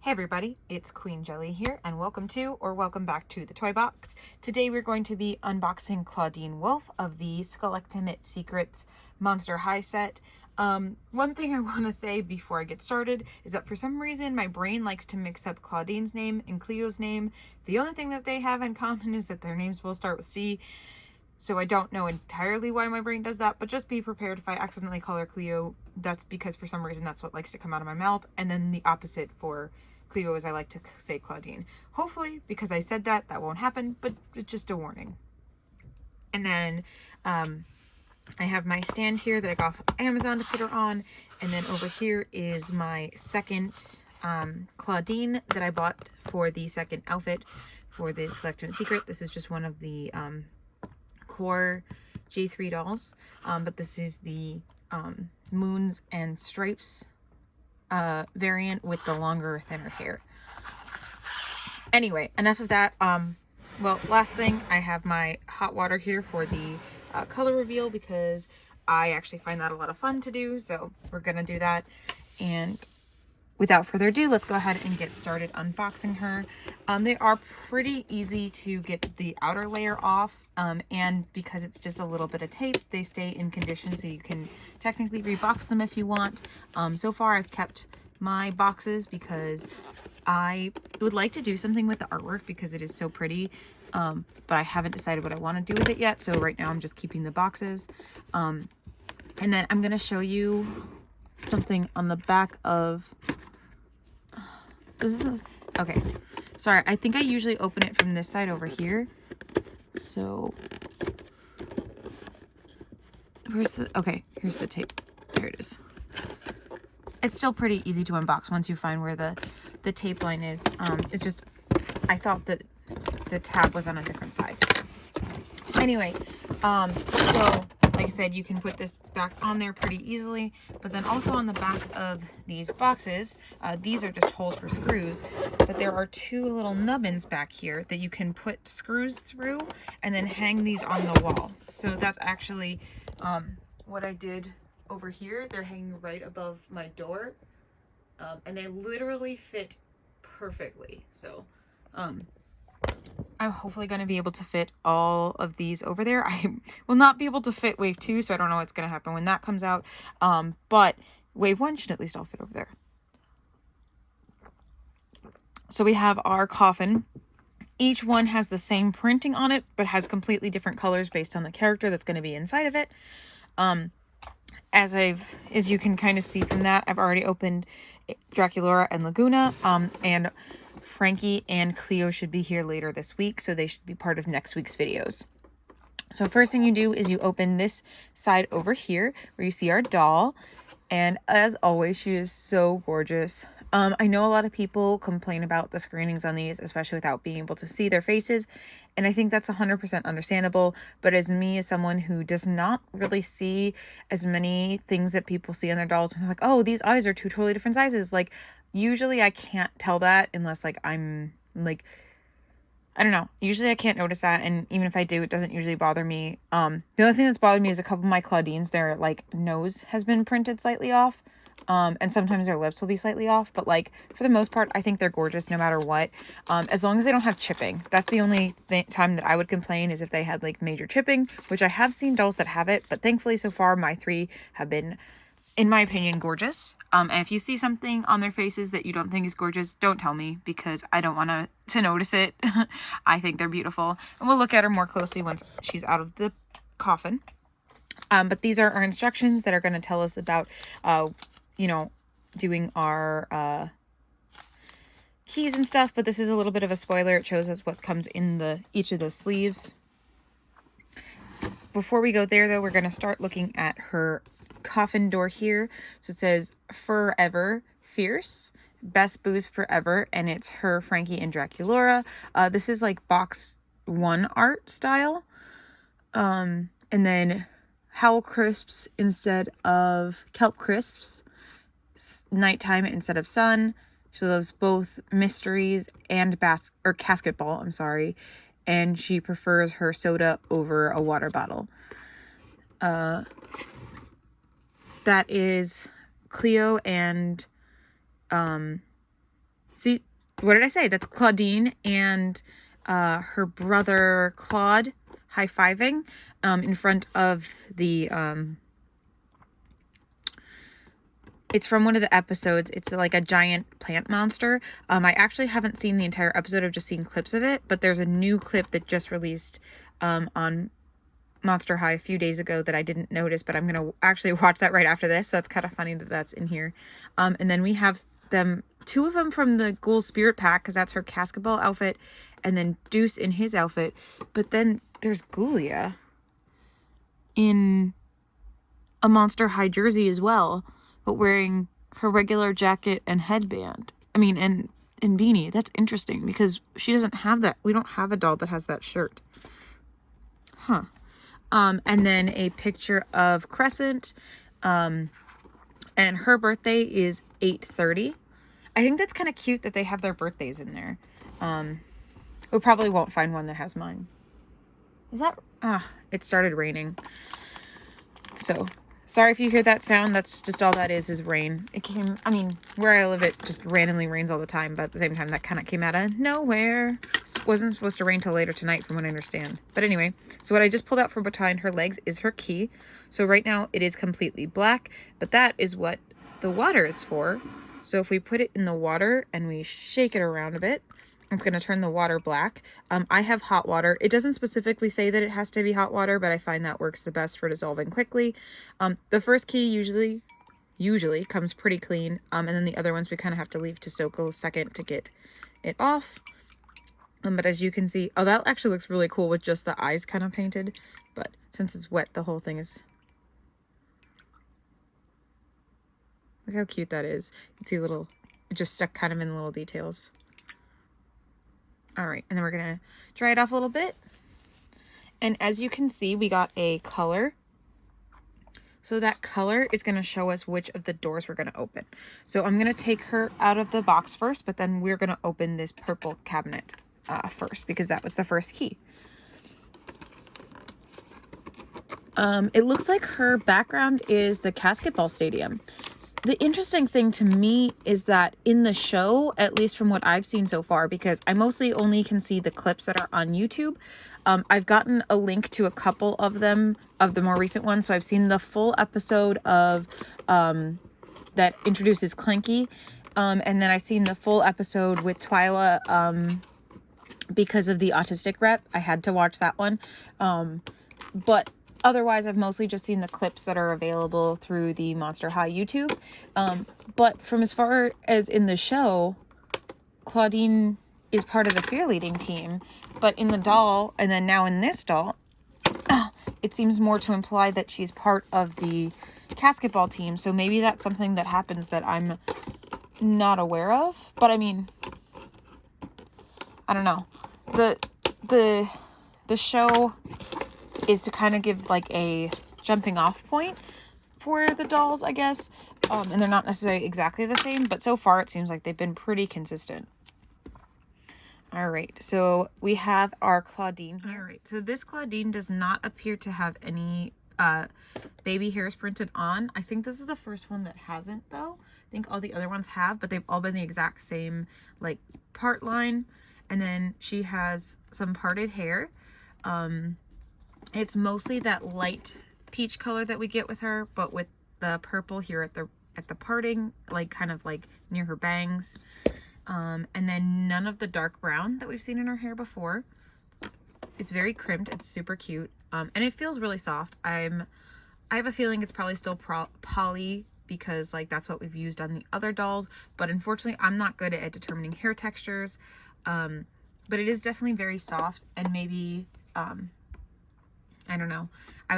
Hey everybody, it's Queen Jelly here, and welcome to, or welcome back to the Toy Box. Today we're going to be unboxing Clawdeen Wolf of the Skulltimate Secrets Monster High set. One thing I want to say before I get started is that for some reason my brain likes to mix up Clawdeen's name and Cleo's name. The only thing that they have in common is that their names will start with C. So I don't know entirely why my brain does that, but just be prepared if I accidentally call her Cleo. That's because for some reason that's what likes to come out of my mouth. And then the opposite for Cleo is I like to say Clawdeen. Hopefully, because I said that, that won't happen, but it's just a warning. And then I have my stand here that I got off Amazon to put her on. And then over here is my second Clawdeen that I bought for the second outfit for the Skulltimate Secret. This is just one of the core J3 dolls, but this is the Moons and Stripes variant with the longer, thinner hair. Anyway, enough of that. Well, last thing, I have my hot water here for the color reveal because I actually find that a lot of fun to do, so we're gonna do that. And without further ado, let's go ahead and get started unboxing her. They are pretty easy to get the outer layer off, and because it's just a little bit of tape, they stay in condition, so you can technically rebox them if you want. So far, I've kept my boxes because I would like to do something with the artwork because it is so pretty, but I haven't decided what I want to do with it yet, so right now I'm just keeping the boxes. And then I'm going to show you something on the back of... Okay, sorry, I think I usually open it from this side over here. So, where's the, okay, here's the tape. There it is. It's still pretty easy to unbox once you find where the tape line is. It's just, I thought that the tab was on a different side. Anyway, so like I said, you can put this back on there pretty easily, but then also on the back of these boxes, these are just holes for screws, but there are two little nubbins back here that you can put screws through and then hang these on the wall. So that's actually what I did over here. They're hanging right above my door, and they literally fit perfectly. So I'm hopefully going to be able to fit all of these over there. I will not be able to fit wave 2, so I don't know what's going to happen when that comes out. But wave 1 should at least all fit over there. So we have our coffin. Each one has the same printing on it, but has completely different colors based on the character that's going to be inside of it. As you can kind of see from that, I've already opened Draculaura and Laguna, and Frankie and Cleo should be here later this week, so they should be part of next week's videos. So first thing you do is you open this side over here where you see our doll, and as always, she is so gorgeous. I know a lot of people complain about the screenings on these, especially without being able to see their faces, and I think that's 100% understandable, but as me, as someone who does not really see as many things that people see on their dolls, when they're like, oh, these eyes are two totally different sizes, like, usually I can't tell that unless, like, I'm, like, I don't know. Usually I can't notice that, and even if I do, it doesn't usually bother me. The only thing that's bothered me is a couple of my Clawdeens, their, like, nose has been printed slightly off, and sometimes their lips will be slightly off, but, like, for the most part, I think they're gorgeous no matter what, as long as they don't have chipping. That's the only time that I would complain is if they had, like, major chipping, which I have seen dolls that have it, but thankfully so far my 3 have been, in my opinion, gorgeous. And if you see something on their faces that you don't think is gorgeous, don't tell me, because I don't want to notice it. I think they're beautiful. And we'll look at her more closely once she's out of the coffin. But these are our instructions that are going to tell us about, you know, doing our keys and stuff. But this is a little bit of a spoiler. It shows us what comes in each of the sleeves. Before we go there, though, we're going to start looking at her coffin door here. So it says forever fierce, best booze forever, and it's her, Frankie, and Draculaura. This is like box 1 art style. And then Howl Crisps instead of Kelp Crisps, nighttime instead of sun. She loves both mysteries and casket ball, I'm sorry, and she prefers her soda over a water bottle. That is Cleo and See, what did I say? That's Clawdeen and her brother Claude high-fiving in front of the... It's from one of the episodes. It's like a giant plant monster. I actually haven't seen the entire episode. I've just seen clips of it. But there's a new clip that just released on Monster High a few days ago that I didn't notice. But I'm going to actually watch that right after this. So it's kind of funny that that's in here. And then we have them, 2 of them from the Ghoul Spirit Pack, because that's her Cascabel outfit. And then Deuce in his outfit. But then there's Ghoulia in a Monster High jersey as well, but wearing her regular jacket and headband. I mean, and beanie. That's interesting because she doesn't have that. We don't have a doll that has that shirt. Huh. And then a picture of Crescent. And her birthday is 8/30. I think that's kind of cute that they have their birthdays in there. We probably won't find one that has mine. Is that... it started raining. So... sorry if you hear that sound. That's just all that is rain. It came, I mean, where I live, it just randomly rains all the time, but at the same time, that kind of came out of nowhere. It wasn't supposed to rain till later tonight, from what I understand. But anyway, so what I just pulled out from behind her legs is her key. So right now, it is completely black, but that is what the water is for. So if we put it in the water and we shake it around a bit, it's going to turn the water black. I have hot water. It doesn't specifically say that it has to be hot water, but I find that works the best for dissolving quickly. The first key usually comes pretty clean. And then the other ones we kind of have to leave to soak a second to get it off. But as you can see, oh, that actually looks really cool with just the eyes kind of painted. But since it's wet, the whole thing is... look how cute that is. You can see little, it just stuck kind of in the little details. All right, and then we're gonna dry it off a little bit. And as you can see, we got a color. So that color is gonna show us which of the doors we're gonna open. So I'm gonna take her out of the box first, but then we're gonna open this purple cabinet first, because that was the first key. It looks like her background is the Basketball Stadium. The interesting thing to me is that in the show, at least from what I've seen so far, because I mostly only can see the clips that are on YouTube, I've gotten a link to a couple of them, of the more recent ones. So I've seen the full episode of that introduces Clanky, and then I've seen the full episode with Twyla because of the autistic rep. I had to watch that one. But otherwise, I've mostly just seen the clips that are available through the Monster High YouTube. But from as far as in the show, Clawdeen is part of the Fear-Leading team. But in the doll, and then now in this doll, it seems more to imply that she's part of the basketball team. So maybe that's something that happens that I'm not aware of. But I mean, I don't know. The show is to kind of give like a jumping off point for the dolls, I guess. And they're not necessarily exactly the same, but so far it seems like they've been pretty consistent. All right, so we have our Clawdeen here. All right, so this Clawdeen does not appear to have any baby hairs printed on. I think this is the first one that hasn't, though. I think all the other ones have, but they've all been the exact same like part line. And then she has some parted hair. It's mostly that light peach color that we get with her, but with the purple here at the parting, like kind of like near her bangs. And then none of the dark brown that we've seen in her hair before. It's very crimped. It's super cute. And it feels really soft. I have a feeling it's probably still poly because like that's what we've used on the other dolls. But unfortunately, I'm not good at determining hair textures. But it is definitely very soft, and maybe, I don't know. I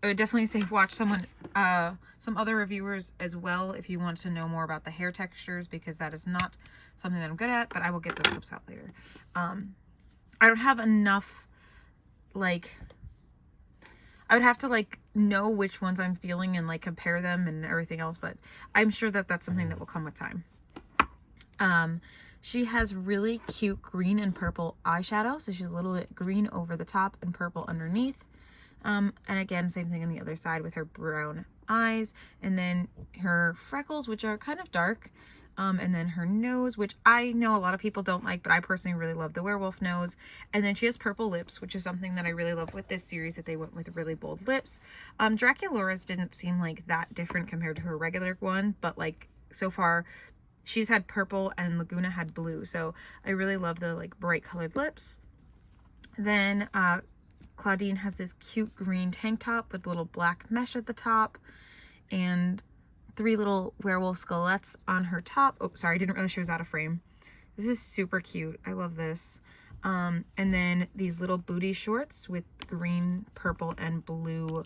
would definitely say watch some other reviewers as well if you want to know more about the hair textures, because that is not something that I'm good at, but I will get those clips out later. I don't have enough, like, I would have to like know which ones I'm feeling and like compare them and everything else, but I'm sure that that's something that will come with time. She has really cute green and purple eyeshadow. So she's a little bit green over the top and purple underneath. And again, same thing on the other side with her brown eyes. And then her freckles, which are kind of dark. And then her nose, which I know a lot of people don't like, but I personally really love the werewolf nose. And then she has purple lips, which is something that I really love with this series, that they went with really bold lips. Draculaura's didn't seem like that different compared to her regular one, but like so far she's had purple and Laguna had blue. So I really love the like bright colored lips. Then Clawdeen has this cute green tank top with little black mesh at the top and 3 little werewolf skullettes on her top. Oh, sorry, I didn't realize she was out of frame. This is super cute. I love this. And then these little booty shorts with green, purple, and blue,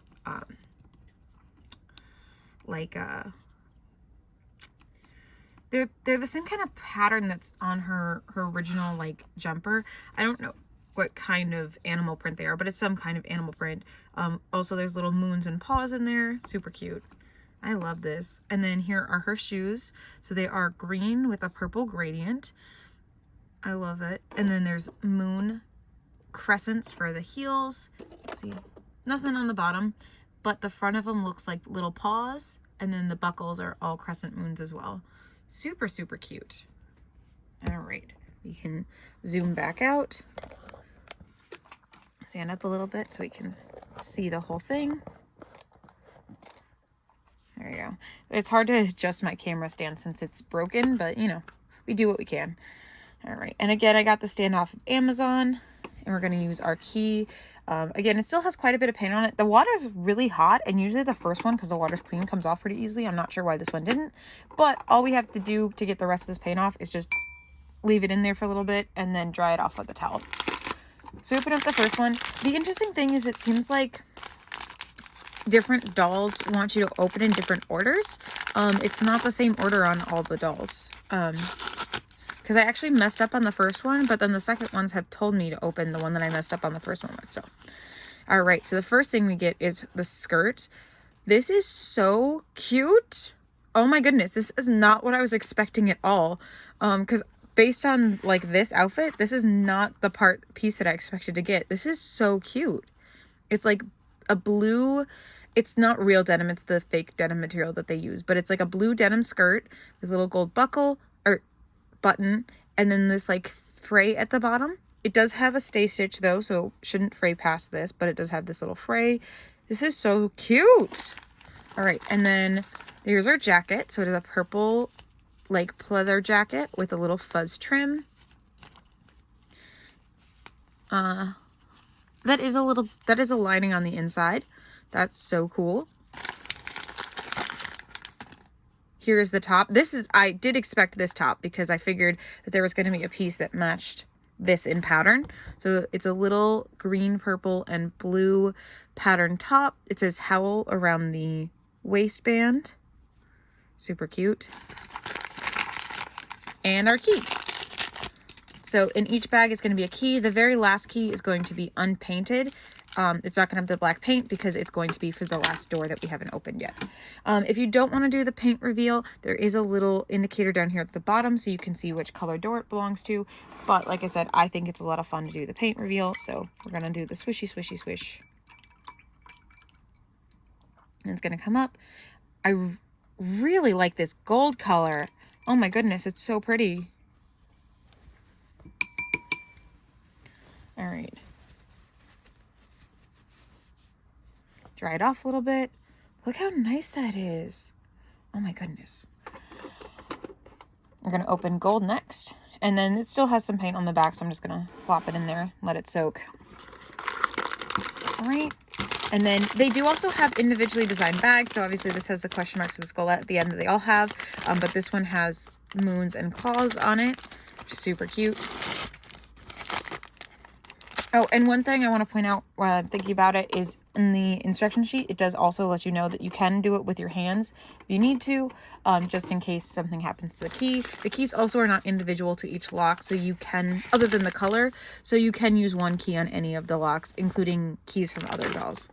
they're the same kind of pattern that's on her original like jumper. I don't know what kind of animal print they are, but it's some kind of animal print. Also there's little moons and paws in there. Super cute. I love this. And then here are her shoes. So they are green with a purple gradient. I love it. And then there's moon crescents for the heels. Let's see, nothing on the bottom, but the front of them looks like little paws. And then the buckles are all crescent moons as well. Super, super cute. All right, we can zoom back out. Stand up a little bit so we can see the whole thing. There you go. It's hard to adjust my camera stand since it's broken, but you know, we do what we can. All right. And again, I got the stand off of Amazon and we're going to use our key. Again, it still has quite a bit of paint on it. The water's really hot and usually the first one, because the water's clean, comes off pretty easily. I'm not sure why this one didn't, but all we have to do to get the rest of this paint off is just leave it in there for a little bit and then dry it off with a towel. So open up the first one. The interesting thing is it seems like different dolls want you to open in different orders. It's not the same order on all the dolls. Because I actually messed up on the first one, but then the second ones have told me to open the one that I messed up on the first one with. So, all right. So the first thing we get is the skirt. This is so cute. Oh my goodness. This is not what I was expecting at all. Because based on like this outfit, this is not the piece that I expected to get. This is so cute. It's like a blue, it's not real denim, it's the fake denim material that they use, but it's like a blue denim skirt with a little gold buckle or button, and then this like fray at the bottom. It does have a stay stitch though, so shouldn't fray past this, but it does have this little fray. This is so cute. All right, and then here's our jacket. So it is a purple like pleather jacket with a little fuzz trim. That is a lining on the inside. That's so cool. Here's the top. I did expect this top because I figured that there was going to be a piece that matched this in pattern. So it's a little green, purple, and blue pattern top. It says Howl around the waistband. Super cute. And our key. So in each bag is going to be a key. The very last key is going to be unpainted. It's not going to have the black paint because it's going to be for the last door that we haven't opened yet. If you don't want to do the paint reveal, there is a little indicator down here at the bottom so you can see which color door it belongs to. But like I said, I think it's a lot of fun to do the paint reveal. So we're going to do the swishy, swishy, swish. And it's going to come up. I really like this gold color. Oh my goodness, it's so pretty. All right. Dry it off a little bit. Look how nice that is. Oh my goodness. We're going to open gold next. And then it still has some paint on the back, so I'm just going to plop it in there, let it soak. All right. And then they do also have individually designed bags. So obviously this has the question marks for the skull at the end that they all have. But this one has moons and claws on it, which is super cute. Oh, and one thing I want to point out while I'm thinking about it is in the instruction sheet, it does also let you know that you can do it with your hands if you need to, just in case something happens to the key. The keys also are not individual to each lock, so you can, other than the color, so you can use one key on any of the locks, including keys from other dolls.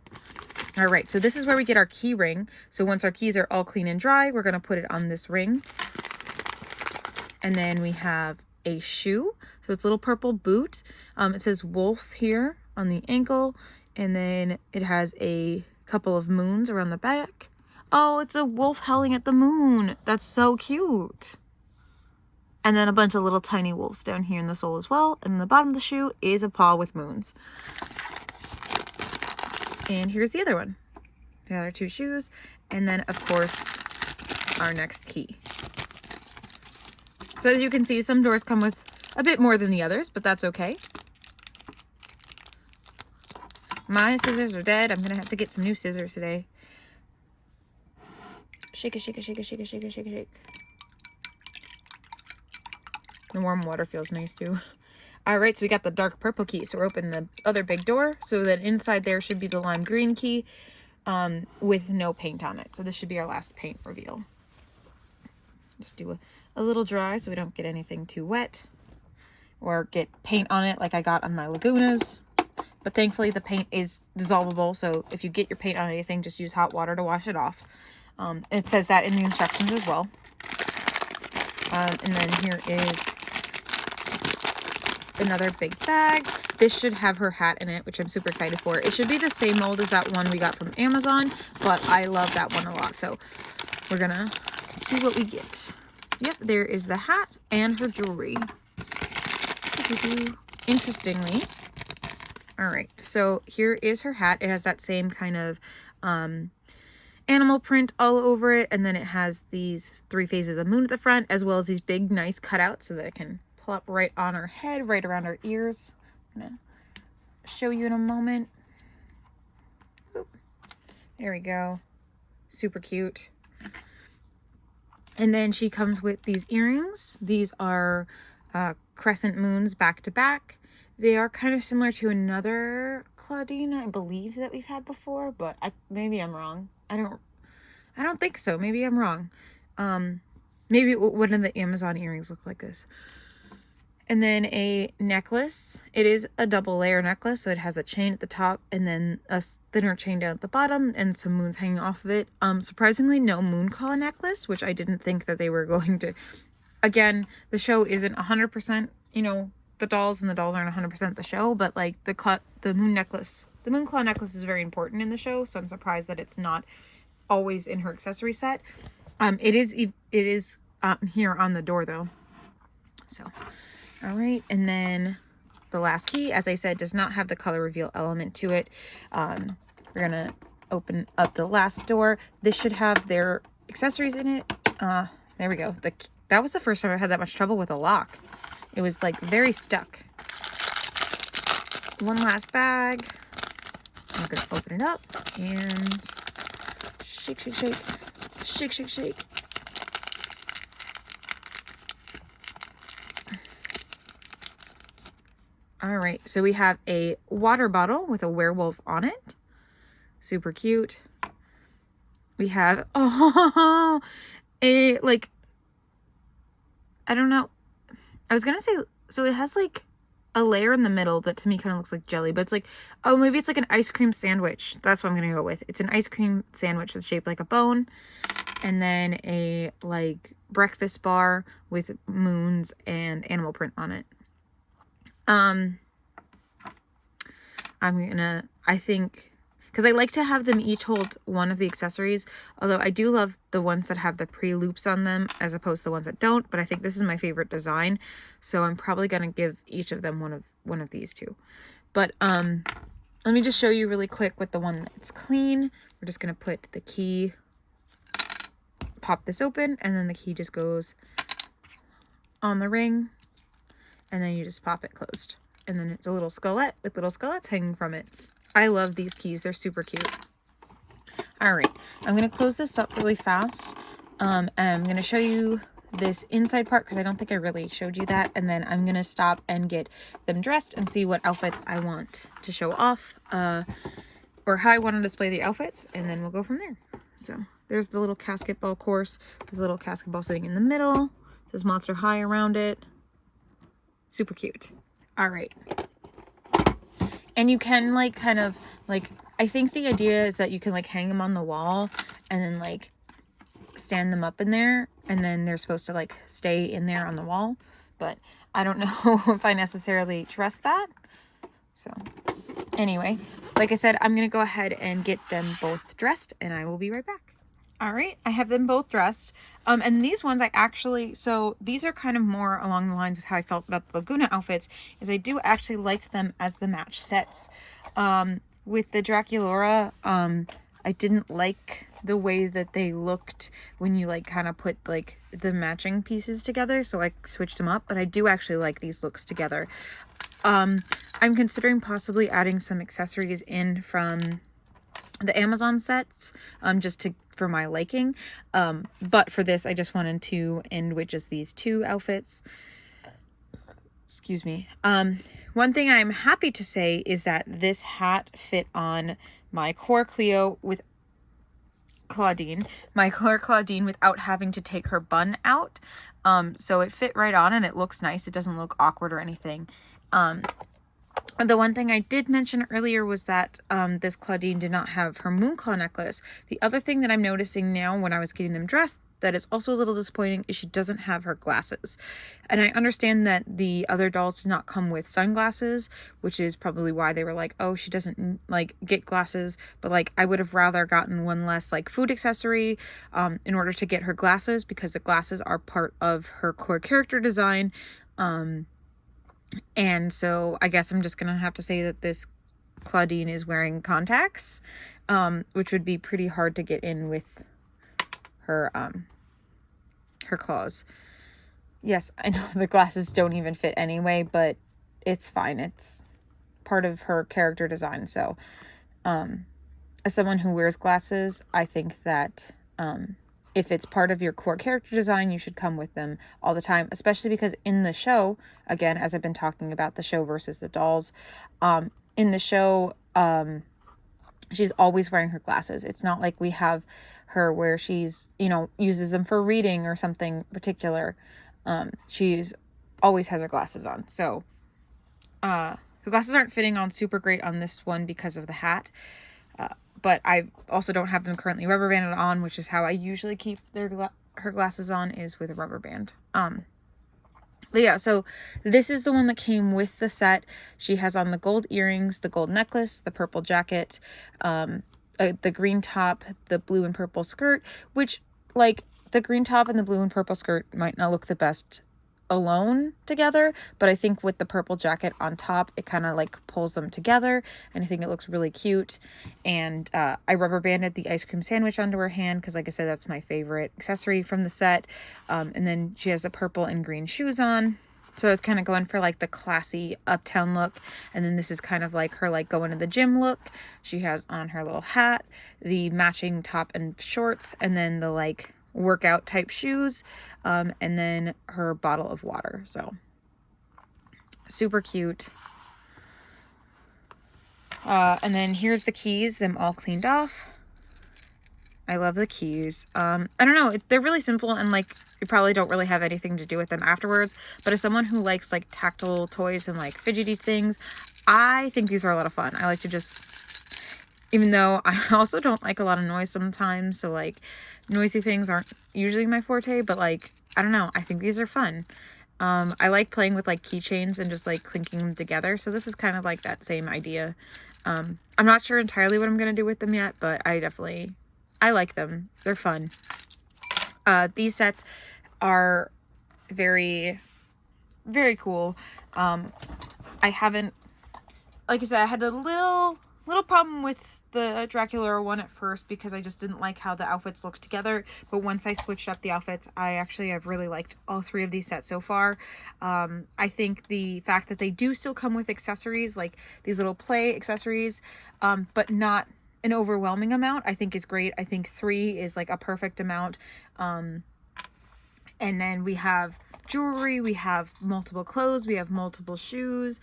All right, so this is where we get our key ring. So once our keys are all clean and dry, we're going to put it on this ring. And then we have a shoe. So it's a little purple boot. It says wolf here on the ankle. And then it has a couple of moons around the back. Oh, it's a wolf howling at the moon. That's so cute. And then a bunch of little tiny wolves down here in the sole as well. And the bottom of the shoe is a paw with moons. And here's the other one. The other two shoes. And then, of course, our next key. So as you can see, some doors come with a bit more than the others, but that's okay. My scissors are dead. I'm going to have to get some new scissors today. Shake it, shake it, shake it, shake it, shake it, shake it, shake. The warm water feels nice too. All right, so we got the dark purple key. So we're opening the other big door. So then inside there should be the lime green key with no paint on it. So this should be our last paint reveal. Just do a little dry so we don't get anything too wet or get paint on it like I got on my Lagunas. But thankfully the paint is dissolvable. So if you get your paint on anything, just use hot water to wash it off. It says that in the instructions as well. And then here is another big bag. This should have her hat in it, which I'm super excited for. It should be the same mold as that one we got from Amazon, but I love that one a lot. So we're gonna see what we get. Yep, there is the hat and her jewelry. Interestingly, all right, so here is her hat. It has that same kind of animal print all over it, and then it has these 3 phases of the moon at the front, as well as these big nice cutouts so that it can plop right on her head, right around her ears. I'm gonna show you in a moment. Oop. There we go. Super cute. And then she comes with these earrings. These are crescent moons back to back. They are kind of similar to another Clawdeen, I believe, that we've had before, but maybe I'm wrong. I don't think so. Maybe I'm wrong. Maybe one of the Amazon earrings look like this. And then a necklace. It is a double layer necklace, so it has a chain at the top and then a thinner chain down at the bottom and some moons hanging off of it. Surprisingly, no moon claw necklace, which I didn't think that they were going to. Again, the show isn't 100%, you know, the dolls and the dolls aren't 100% the show, but like the moon necklace, the moon claw necklace is very important in the show, so I'm surprised that it's not always in her accessory set. It is here on the door though. So, all right, and then the last key, as I said, does not have the color reveal element to it. We're gonna open up the last door. This should have their accessories in it. There we go. That was the first time I had that much trouble with a lock. It was like very stuck. One last bag. I'm gonna open it up and shake, shake, shake, shake, shake, shake. All right, so we have a water bottle with a werewolf on it. Super cute. We have, I don't know. I was going to say, so it has like a layer in the middle that to me kind of looks like jelly, but it's like, oh, maybe it's like an ice cream sandwich. That's what I'm going to go with. It's an ice cream sandwich that's shaped like a bone. And then a like breakfast bar with moons and animal print on it. I think, because I like to have them each hold one of the accessories, although I do love the ones that have the pre-loops on them as opposed to the ones that don't, but I think this is my favorite design, so I'm probably going to give each of them one of these two. But let me just show you really quick with the one that's clean. We're just going to put the key, pop this open, and then the key just goes on the ring, and then you just pop it closed. And then it's a little skullette with little skullettes hanging from it. I love these keys. They're super cute. All right. I'm going to close this up really fast. And I'm going to show you this inside part because I don't think I really showed you that. And then I'm going to stop and get them dressed and see what outfits I want to show off. Or how I want to display the outfits. And then we'll go from there. So there's the little casket ball course with the little casket ball sitting in the middle. It says Monster High around it. Super cute. All right. And you can like kind of like, I think the idea is that you can like hang them on the wall and then like stand them up in there. And then they're supposed to like stay in there on the wall. But I don't know if I necessarily trust that. So anyway, like I said, I'm going to go ahead and get them both dressed and I will be right back. All right, I have them both dressed. And these ones I actually, so these are kind of more along the lines of how I felt about the Laguna outfits, is I do actually like them as the match sets. With the Draculaura, I didn't like the way that they looked when you like kind of put like the matching pieces together, so I switched them up, but I do actually like these looks together. I'm considering possibly adding some accessories in from the Amazon sets, just for my liking. But for this, I just wanted to end with just these two outfits. Excuse me. One thing I'm happy to say is that this hat fit on my core Cleo with Clawdeen, my core Clawdeen, without having to take her bun out. So it fit right on and it looks nice. It doesn't look awkward or anything. The one thing I did mention earlier was that this Clawdeen did not have her Moonclaw necklace. The other thing that I'm noticing now when I was getting them dressed that is also a little disappointing is she doesn't have her glasses. And I understand that the other dolls did not come with sunglasses, which is probably why they were like, oh, she doesn't like get glasses. But like, I would have rather gotten one less like food accessory in order to get her glasses, because the glasses are part of her core character design. And so I guess I'm just going to have to say that this Clawdeen is wearing contacts, which would be pretty hard to get in with her claws. Yes, I know the glasses don't even fit anyway, but it's fine. It's part of her character design. So, as someone who wears glasses, I think that, if it's part of your core character design, you should come with them all the time, especially because in the show, again, as I've been talking about the show versus the dolls, in the show, she's always wearing her glasses. It's not like we have her where she's, uses them for reading or something particular. She's always has her glasses on. So, the glasses aren't fitting on super great on this one because of the hat. But I also don't have them currently rubber banded on, which is how I usually keep her glasses on, is with a rubber band. But yeah, so this is the one that came with the set. She has on the gold earrings, the gold necklace, the purple jacket, the green top, the blue and purple skirt, which, like, the green top and the blue and purple skirt might not look the best alone together, but I think with the purple jacket on top, it kind of like pulls them together, and I think it looks really cute. And I rubber banded the ice cream sandwich onto her hand because, like I said, that's my favorite accessory from the set. And then she has the purple and green shoes on, so I was kind of going for like the classy uptown look. And then this is kind of like her like going to the gym look. She has on her little hat, the matching top and shorts, and then the like workout type shoes, and then her bottle of water. So super cute. And then here's the keys, them all cleaned off. I love the keys. I don't know, they're really simple, and like you probably don't really have anything to do with them afterwards, but as someone who likes like tactile toys and like fidgety things, I think these are a lot of fun. I like to just, even though I also don't like a lot of noise sometimes, so like noisy things aren't usually my forte, but like, I don't know, I think these are fun. I like playing with like keychains and just like clinking them together, so this is kind of like that same idea. I'm not sure entirely what I'm gonna do with them yet, but I like them. They're fun. These sets are very, very cool. I haven't, like I said, I had a little problem with the Dracula one at first because I just didn't like how the outfits looked together. But once I switched up the outfits, I've really liked all three of these sets so far. I think the fact that they do still come with accessories, like these little play accessories, but not an overwhelming amount, I think is great. I think 3 is like a perfect amount. And then we have jewelry, we have multiple clothes, we have multiple shoes.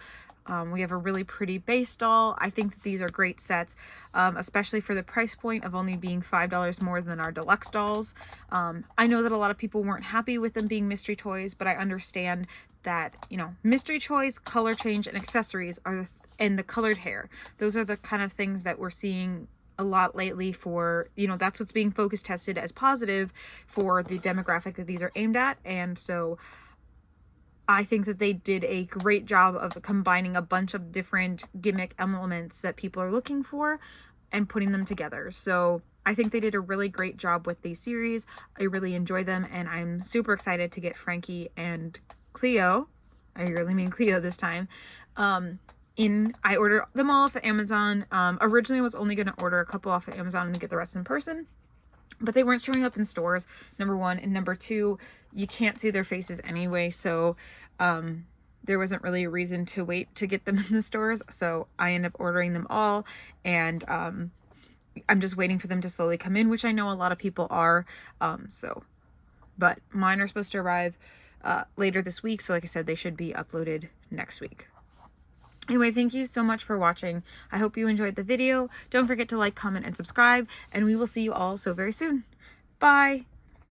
We have a really pretty base doll. I think that these are great sets, especially for the price point of only being $5 more than our deluxe dolls. I know that a lot of people weren't happy with them being mystery toys, but I understand that, mystery toys, color change, and accessories and the colored hair. Those are the kind of things that we're seeing a lot lately for, that's what's being focus tested as positive for the demographic that these are aimed at. And so I think that they did a great job of combining a bunch of different gimmick elements that people are looking for and putting them together. So I think they did a really great job with these series. I really enjoy them, and I'm super excited to get Frankie and Cleo, I really mean Cleo this time, I ordered them all off of Amazon. Originally I was only going to order a couple off of Amazon and get the rest in person, but they weren't showing up in stores, number one, and number two, you can't see their faces anyway, so there wasn't really a reason to wait to get them in the stores, so I ended up ordering them all, and I'm just waiting for them to slowly come in, which I know a lot of people are, but mine are supposed to arrive later this week, so like I said, they should be uploaded next week. Anyway, thank you so much for watching. I hope you enjoyed the video. Don't forget to like, comment, and subscribe, and we will see you all so very soon. Bye!